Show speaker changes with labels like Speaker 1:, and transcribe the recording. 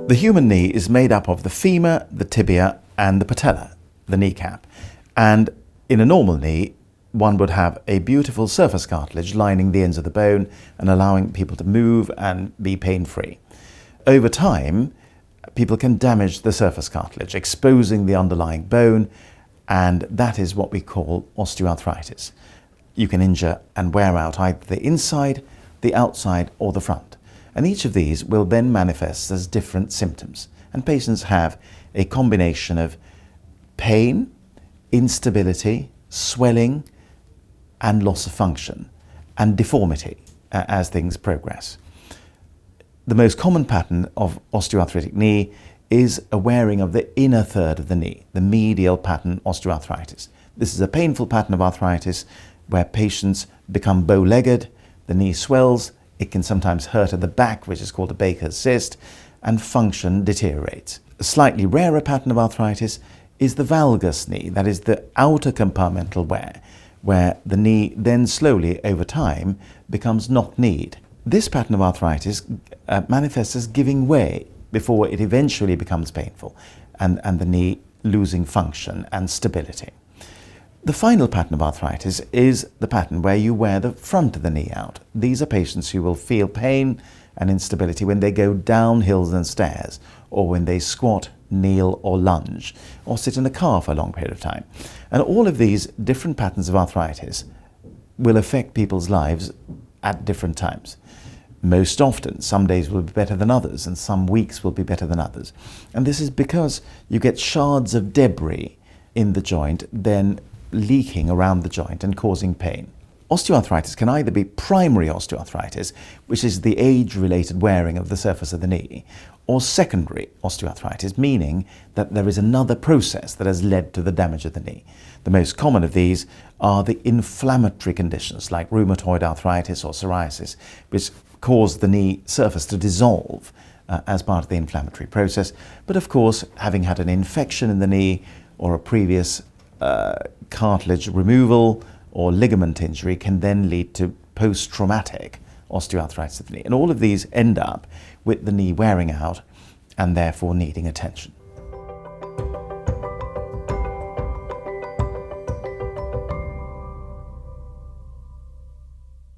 Speaker 1: The human knee is made up of the femur, the tibia, and the patella, the kneecap. And in a normal knee, one would have a beautiful surface cartilage lining the ends of the bone and allowing people to move and be pain-free. Over time, people can damage the surface cartilage, exposing the underlying bone, and that is what we call osteoarthritis. You can injure and wear out either the inside, the outside, or the front. And each of these will then manifest as different symptoms. And patients have a combination of pain, instability, swelling, and loss of function, and deformity as things progress. The most common pattern of osteoarthritic knee is a wearing of the inner third of the knee, the medial pattern osteoarthritis. This is a painful pattern of arthritis where patients become bow-legged, the knee swells, it can sometimes hurt at the back, which is called a Baker's cyst, and function deteriorates. A slightly rarer pattern of arthritis is the valgus knee, that is the outer compartmental wear, where the knee then slowly, over time, becomes knock-kneed. This pattern of arthritis manifests as giving way before it eventually becomes painful, and the knee losing function and stability. The final pattern of arthritis is the pattern where you wear the front of the knee out. These are patients who will feel pain and instability when they go down hills and stairs, or when they squat, kneel, or lunge, or sit in a car for a long period of time. And all of these different patterns of arthritis will affect people's lives at different times. Most often, some days will be better than others, and some weeks will be better than others. And this is because you get shards of debris in the joint, then leaking around the joint and causing pain. Osteoarthritis can either be primary osteoarthritis, which is the age-related wearing of the surface of the knee, or secondary osteoarthritis, meaning that there is another process that has led to the damage of the knee. The most common of these are the inflammatory conditions like rheumatoid arthritis or psoriasis, which cause the knee surface to dissolve as part of the inflammatory process. But of course, having had an infection in the knee or a previous cartilage removal or ligament injury can then lead to post-traumatic osteoarthritis of the knee. And all of these end up with the knee wearing out and therefore needing attention.